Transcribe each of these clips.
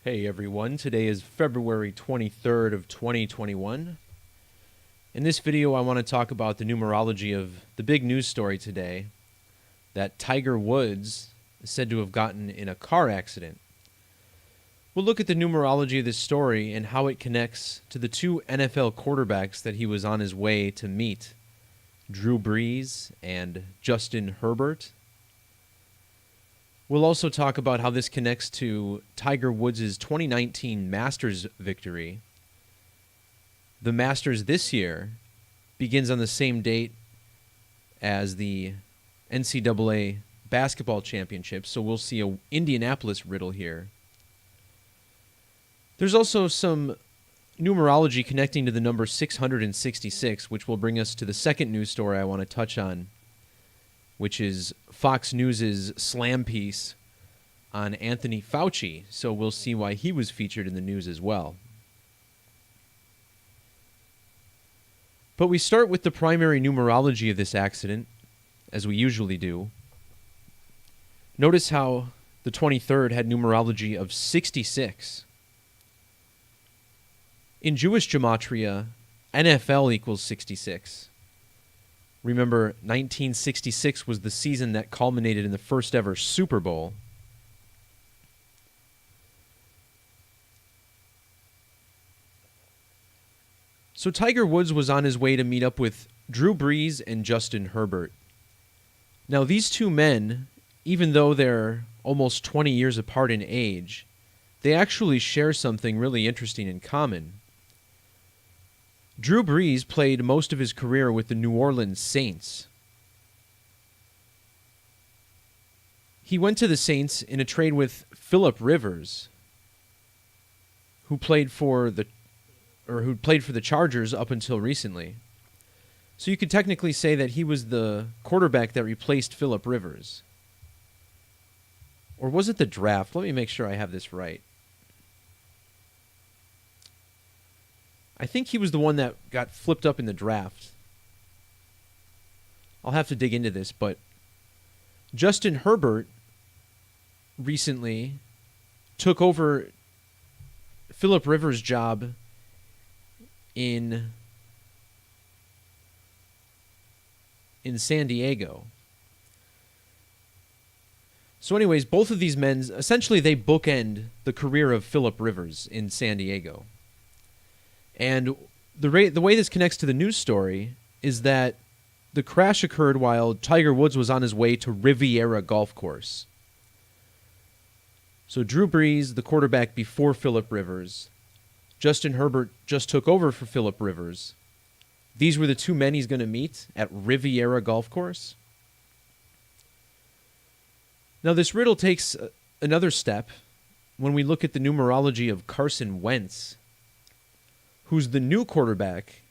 Hey everyone, today is February 23rd of 2021. In this video I want to talk about the numerology of the big news story today, that Tiger Woods is said to have gotten in a car accident. We'll look at the numerology of this story and how it connects to the two NFL quarterbacks that he was on his way to meet, Drew Brees and Justin Herbert. We'll also talk about how this connects to Tiger Woods' 2019 Masters victory. The Masters this year begins on the same date as the NCAA basketball championship, so we'll see a Indianapolis riddle here. There's also some numerology connecting to the number 666, which will bring us to the second news story I want to touch on, which is Fox News' slam piece on Anthony Fauci, so we'll see why he was featured in the news as well. But we start with the primary numerology of this accident, as we usually do. Notice how the 23rd had numerology of 66. In Jewish Gematria, NFL equals 66. Remember, 1966 was the season that culminated in the first ever Super Bowl. So Tiger Woods was on his way to meet up with Drew Brees and Justin Herbert. Now these two men, even though they're almost 20 years apart in age, they actually share something really interesting in common. Drew Brees played most of his career with the New Orleans Saints. He went to the Saints in a trade with Philip Rivers, who played for the Chargers up until recently. So you could technically say that he was the quarterback that replaced Philip Rivers. Or was it the draft? Let me make sure I have this right. I think he was the one that got flipped up in the draft. I'll have to dig into this, but Justin Herbert recently took over Philip Rivers' job in San Diego. So anyways, both of these men, essentially they bookend the career of Philip Rivers in San Diego. And the way this connects to the news story is that the crash occurred while Tiger Woods was on his way to Riviera Golf Course. So Drew Brees, the quarterback before Philip Rivers, Justin Herbert just took over for Philip Rivers. These were the two men he's going to meet at Riviera Golf Course. Now this riddle takes another step when we look at the numerology of Carson Wentz, who's the new quarterback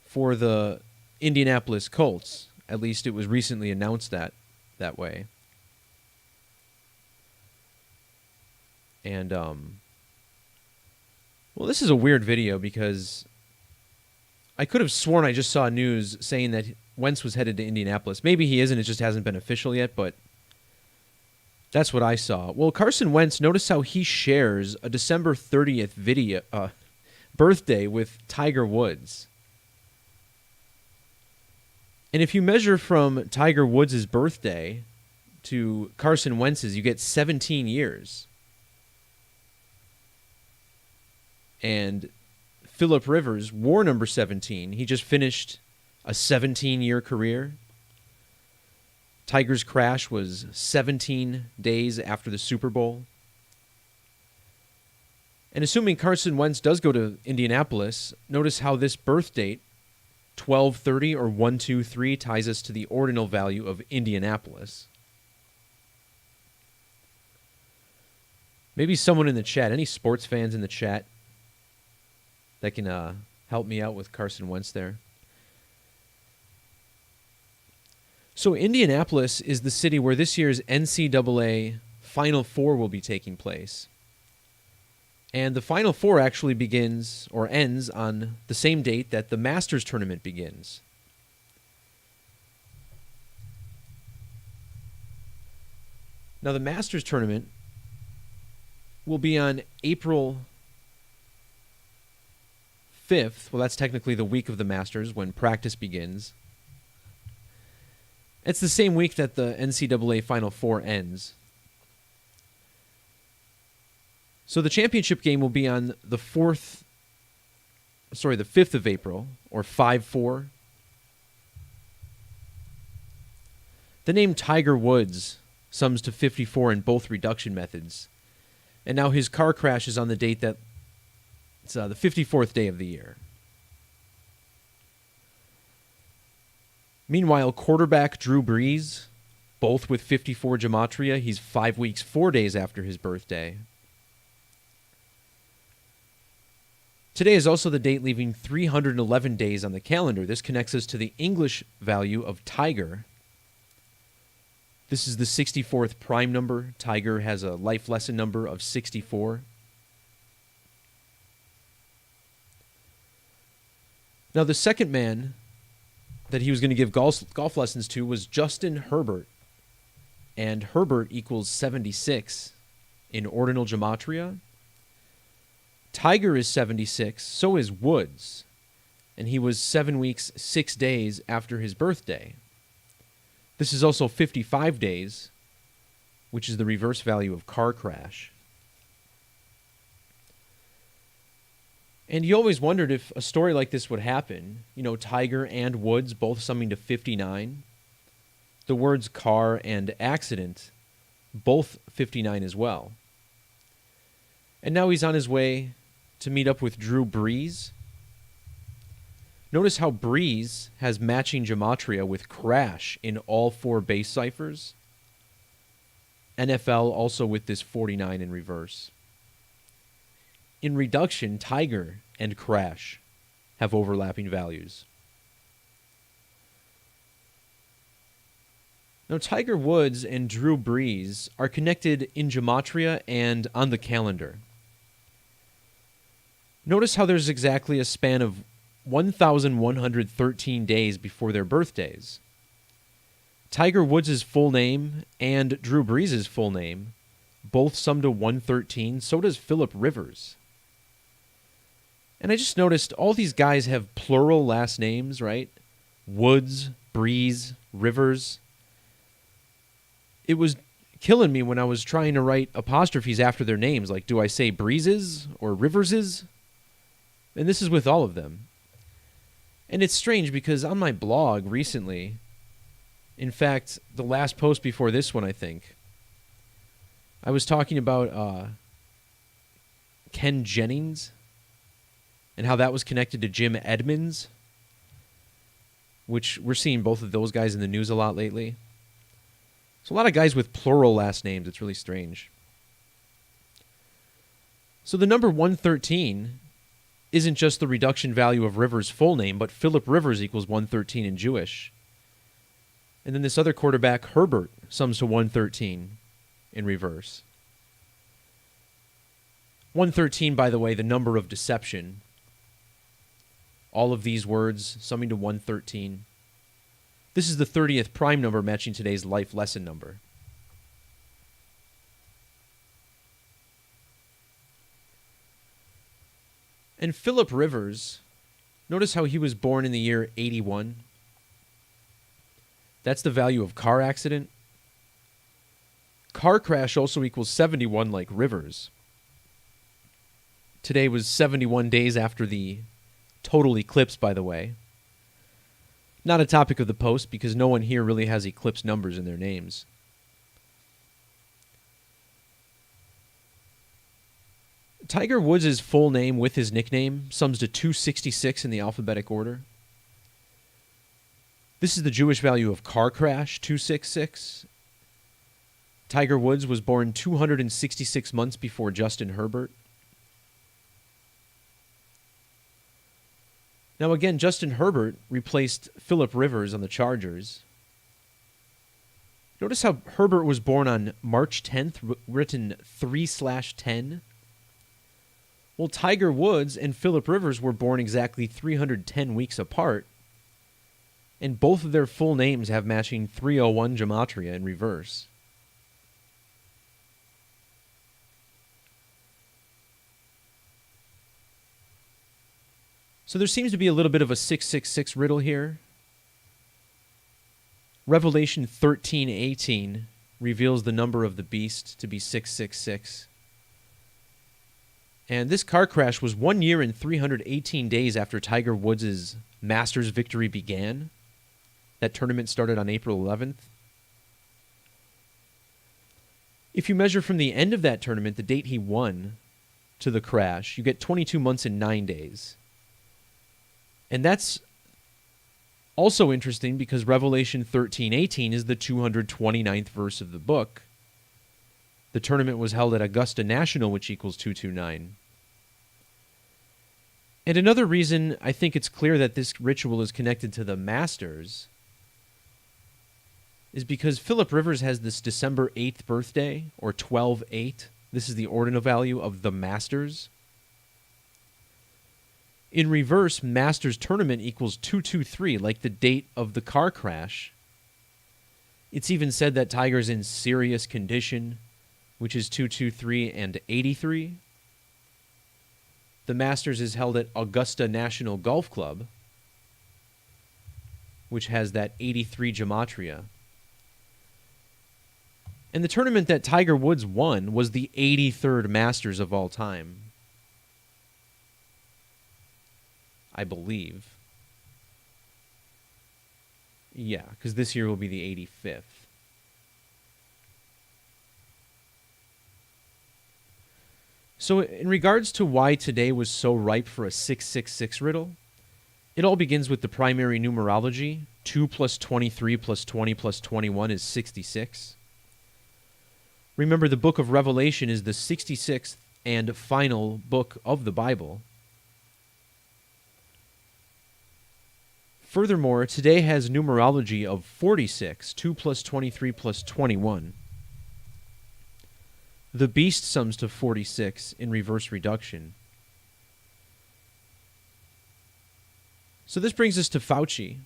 for the Indianapolis Colts. At least it was recently announced that way. And, well, this is a weird video because I could have sworn I just saw news saying that Wentz was headed to Indianapolis. Maybe he isn't, it just hasn't been official yet, but that's what I saw. Well, Carson Wentz, notice how he shares a December 30th birthday with Tiger Woods. And if you measure from Tiger Woods' birthday to Carson Wentz's, you get 17 years. And Philip Rivers wore number 17. He just finished a 17-year career. Tiger's crash was 17 days after the Super Bowl. And assuming Carson Wentz does go to Indianapolis, notice how this birth date, 12/30 or 123, ties us to the ordinal value of Indianapolis. Maybe someone in the chat, any sports fans in the chat that can help me out with Carson Wentz there. So Indianapolis is the city where this year's NCAA Final Four will be taking place. And the Final Four actually begins or ends on the same date that the Masters tournament begins. Now, the Masters tournament will be on April 5th. Well, that's technically the week of the Masters when practice begins. It's the same week that the NCAA Final Four ends. So the championship game will be on the 5th of April, or 5-4. The name Tiger Woods sums to 54 in both reduction methods. And now his car crash is on the date that it's the 54th day of the year. Meanwhile, quarterback Drew Brees, both with 54 Gematria, he's 5 weeks, 4 days after his birthday. Today is also the date leaving 311 days on the calendar. This connects us to the English value of Tiger. This is the 64th prime number. Tiger has a life lesson number of 64. Now, the second man that he was going to give golf lessons to was Justin Herbert. And Herbert equals 76 in ordinal gematria. Tiger is 76, so is Woods. And he was 7 weeks, 6 days after his birthday. This is also 55 days, which is the reverse value of car crash. And you always wondered if a story like this would happen. You know, Tiger and Woods both summing to 59. The words car and accident, both 59 as well. And now he's on his way to meet up with Drew Brees. Notice how Brees has matching gematria with crash in all 4 base ciphers. NFL also with this 49 in reverse. In reduction, Tiger and crash have overlapping values. Now, Tiger Woods and Drew Brees are connected in gematria and on the calendar. Notice how there's exactly a span of 1,113 days before their birthdays. Tiger Woods' full name and Drew Brees' full name both sum to 113. So does Philip Rivers. And I just noticed all these guys have plural last names, right? Woods, Brees, Rivers. It was killing me when I was trying to write apostrophes after their names. Like, do I say Breeses or Riverses? And this is with all of them. And it's strange because on my blog recently, in fact, the last post before this one, I think, I was talking about Ken Jennings and how that was connected to Jim Edmonds, which we're seeing both of those guys in the news a lot lately. So a lot of guys with plural last names. It's really strange. So the number 113 isn't just the reduction value of Rivers' full name, but Philip Rivers equals 113 in Jewish. And then this other quarterback, Herbert, sums to 113 in reverse. 113, by the way, the number of deception. All of these words summing to 113. This is the 30th prime number matching today's life lesson number. And Philip Rivers, notice how he was born in the year 81. That's the value of car accident. Car crash also equals 71 like Rivers. Today was 71 days after the total eclipse, by the way. Not a topic of the post because no one here really has eclipse numbers in their names. Tiger Woods' full name with his nickname sums to 266 in the alphabetic order. This is the Jewish value of car crash, 266. Tiger Woods was born 266 months before Justin Herbert. Now again, Justin Herbert replaced Philip Rivers on the Chargers. Notice how Herbert was born on March 10th, written 3/10. Well, Tiger Woods and Philip Rivers were born exactly 310 weeks apart, and both of their full names have matching 301 gematria in reverse. So there seems to be a little bit of a 666 riddle here. Revelation 13:18 reveals the number of the beast to be 666. And this car crash was 1 year and 318 days after Tiger Woods' Masters victory began. That tournament started on April 11th. If you measure from the end of that tournament, the date he won, to the crash, you get 22 months and 9 days. And that's also interesting because Revelation 13:18 is the 229th verse of the book. The tournament was held at Augusta National, which equals 229. And another reason I think it's clear that this ritual is connected to the Masters is because Philip Rivers has this December 8th birthday, or 12/8. This is the ordinal value of the Masters. In reverse, Masters tournament equals 223, like the date of the car crash. It's even said that Tiger's in serious condition, which is 223 and 83. The Masters is held at Augusta National Golf Club, which has that 83 Gematria. And the tournament that Tiger Woods won was the 83rd Masters of all time, I believe. Yeah, because this year will be the 85th. So in regards to why today was so ripe for a 666 riddle, it all begins with the primary numerology. 2 plus 23 plus 20 plus 21 is 66. Remember, the book of Revelation is the 66th and final book of the Bible. Furthermore, today has numerology of 46, 2 plus 23 plus 21. The beast sums to 46 in reverse reduction. So this brings us to Fauci.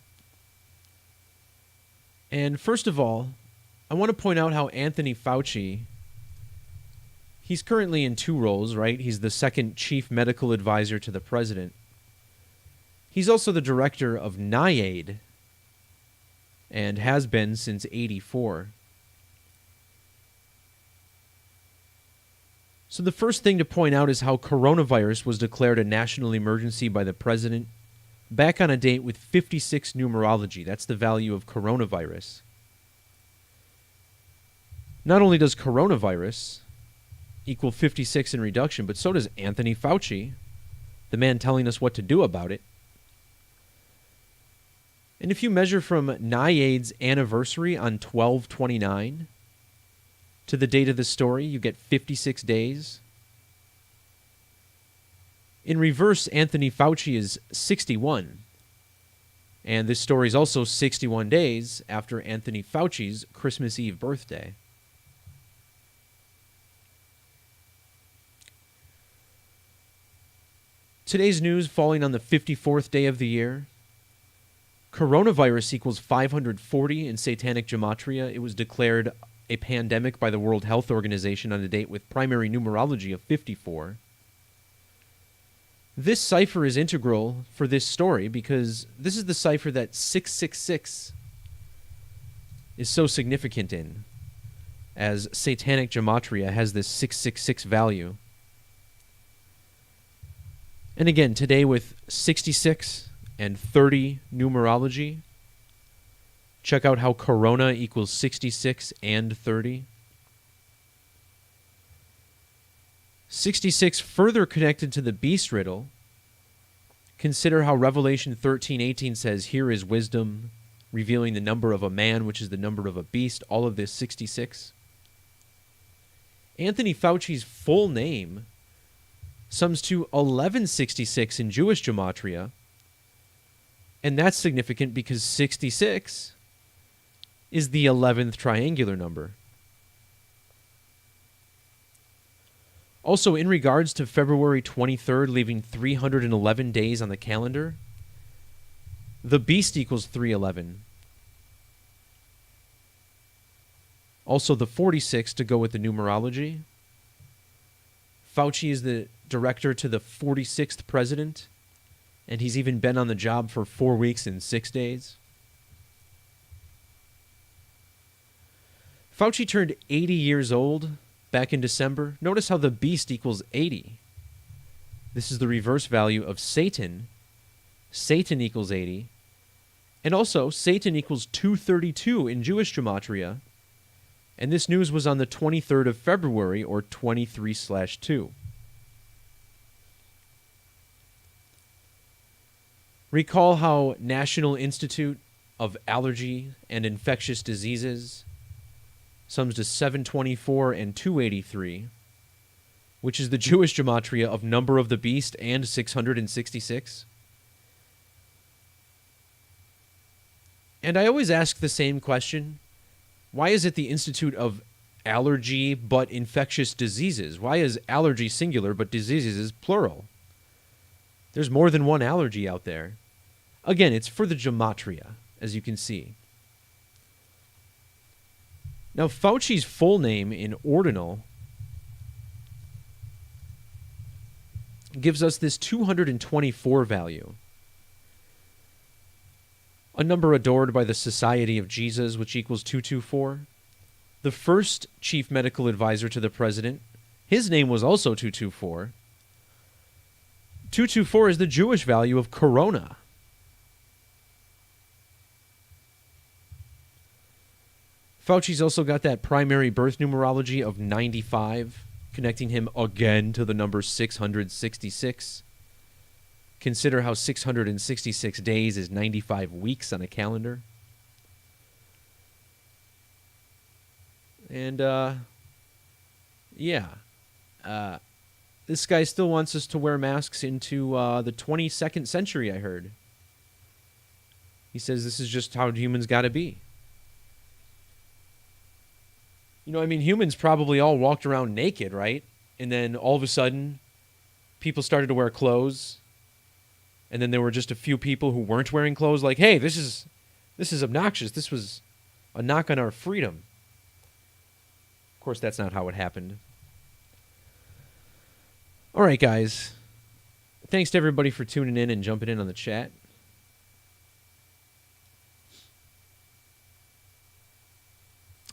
And first of all, I want to point out how Anthony Fauci, he's currently in two roles, right? He's the second chief medical advisor to the president. He's also the director of NIAID and has been since '84. So the first thing to point out is how coronavirus was declared a national emergency by the president back on a date with 56 numerology. That's the value of coronavirus. Not only does coronavirus equal 56 in reduction, but so does Anthony Fauci, the man telling us what to do about it. And if you measure from NIAID's anniversary on 12/29 to the date of the story, you get 56 days. In reverse, Anthony Fauci is 61. And this story is also 61 days after Anthony Fauci's Christmas Eve birthday. Today's news falling on the 54th day of the year. Coronavirus equals 540 in Satanic Gematria. It was declared a pandemic by the World Health Organization on a date with primary numerology of 54. This cipher is integral for this story because this is the cipher that 666 is so significant in, as Satanic Gematria has this 666 value. And again, today with 66 and 30 numerology, check out how Corona equals 66 and 30. 66 further connected to the beast riddle. Consider how Revelation 13:18 says, "Here is wisdom," revealing the number of a man, which is the number of a beast. All of this 66. Anthony Fauci's full name sums to 1166 in Jewish Gematria. And that's significant because 66 is the 11th triangular number. Also, in regards to February 23rd, leaving 311 days on the calendar, the beast equals 311. Also, the 46 to go with the numerology. Fauci is the director to the 46th president. And he's even been on the job for 4 weeks and 6 days. Fauci turned 80 years old back in December. Notice how the beast equals 80. This is the reverse value of Satan. Satan equals 80. And also, Satan equals 232 in Jewish Gematria. And this news was on the 23rd of February, or 23/2. Recall how National Institute of Allergy and Infectious Diseases sums to 724 and 283, which is the Jewish Gematria of number of the beast and 666. And I always ask the same question. Why is it the Institute of Allergy but Infectious Diseases? Why is allergy singular but diseases is plural? There's more than one allergy out there. Again, it's for the Gematria, as you can see. Now, Fauci's full name in ordinal gives us this 224 value. A number adored by the Society of Jesus, which equals 224. The first chief medical advisor to the president, his name was also 224. 224 is the Jewish value of corona. Fauci's also got that primary birth numerology of 95, connecting him again to the number 666. Consider how 666 days is 95 weeks on a calendar. And, this guy still wants us to wear masks into the 22nd century, I heard. He says this is just how humans got to be. You know, I mean, humans probably all walked around naked, right? And then all of a sudden, people started to wear clothes. And then there were just a few people who weren't wearing clothes, like, hey, this is obnoxious. This was a knock on our freedom. Of course, that's not how it happened. All right, guys. Thanks to everybody for tuning in and jumping in on the chat.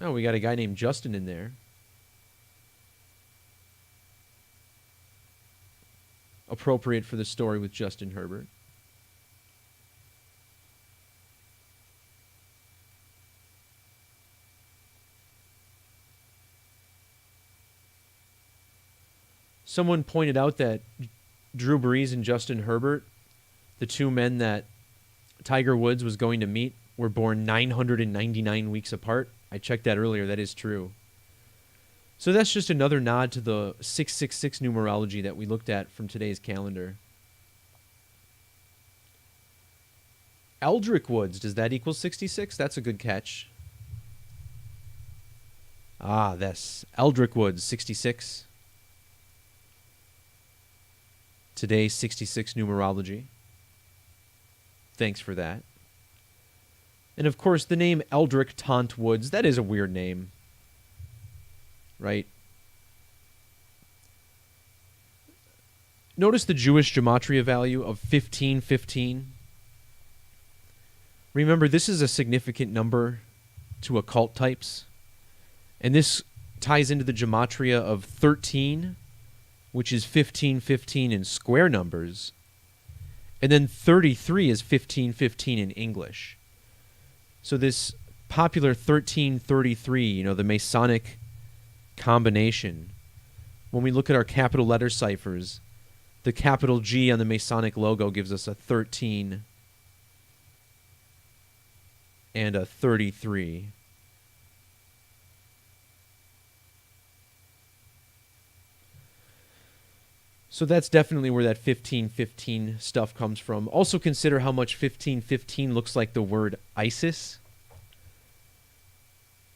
Oh, we got a guy named Justin in there. Appropriate for the story with Justin Herbert. Someone pointed out that Drew Brees and Justin Herbert, the two men that Tiger Woods was going to meet, were born 999 weeks apart. I checked that earlier. That is true. So that's just another nod to the 666 numerology that we looked at from today's calendar. Eldrick Woods, does that equal 66? That's a good catch. Ah, that's Eldrick Woods, 66. Today's 66 numerology. Thanks for that. And of course, the name Eldrick Taunt Woods, that is a weird name. Right? Notice the Jewish Gematria value of 1515. Remember, this is a significant number to occult types. And this ties into the Gematria of 13, which is 1515 in square numbers. And then 33 is 1515 in English. So this popular 1333, you know, the Masonic combination, when we look at our capital letter ciphers, the capital G on the Masonic logo gives us a 13 and a 33. So that's definitely where that 1515 stuff comes from. Also consider how much 1515 looks like the word ISIS.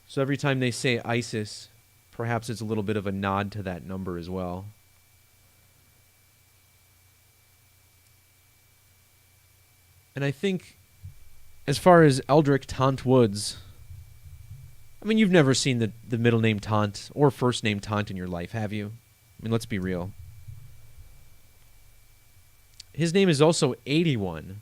So every time they say ISIS, perhaps it's a little bit of a nod to that number as well. And I think, as far as Eldrick Taunt Woods, I mean, you've never seen the middle name Taunt or first name Taunt in your life, have you? I mean, let's be real. his name is also 81.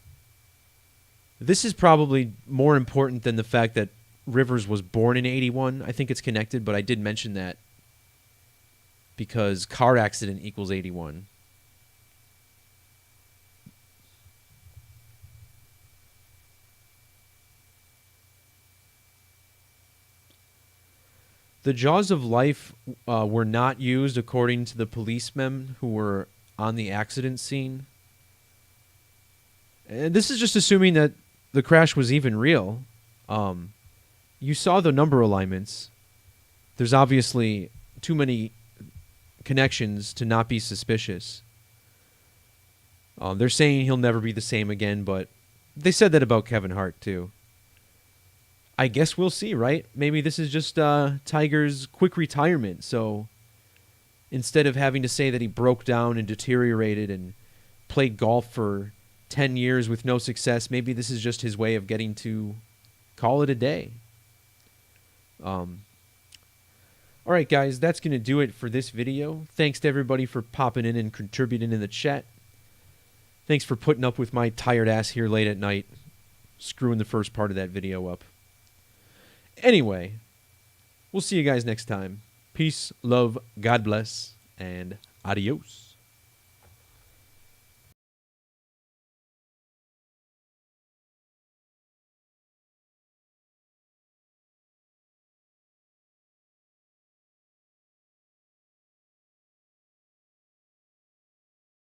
This is probably more important than the fact that Rivers was born in 81. I think it's connected, but I did mention that because car accident equals 81. The jaws of life were not used according to the policemen who were on the accident scene. And this is just assuming that the crash was even real. You saw the number alignments. There's obviously too many connections to not be suspicious. They're saying he'll never be the same again, but they said that about Kevin Hart too. I guess we'll see, right? Maybe this is just Tiger's quick retirement. So instead of having to say that he broke down and deteriorated and played golf for 10 years with no success, maybe this is just his way of getting to call it a day. All right, guys, that's going to do it for this video. Thanks to everybody for popping in and contributing in the chat. Thanks for putting up with my tired ass here late at night, screwing the first part of that video up. Anyway, we'll see you guys next time. Peace, love, God bless, and adios.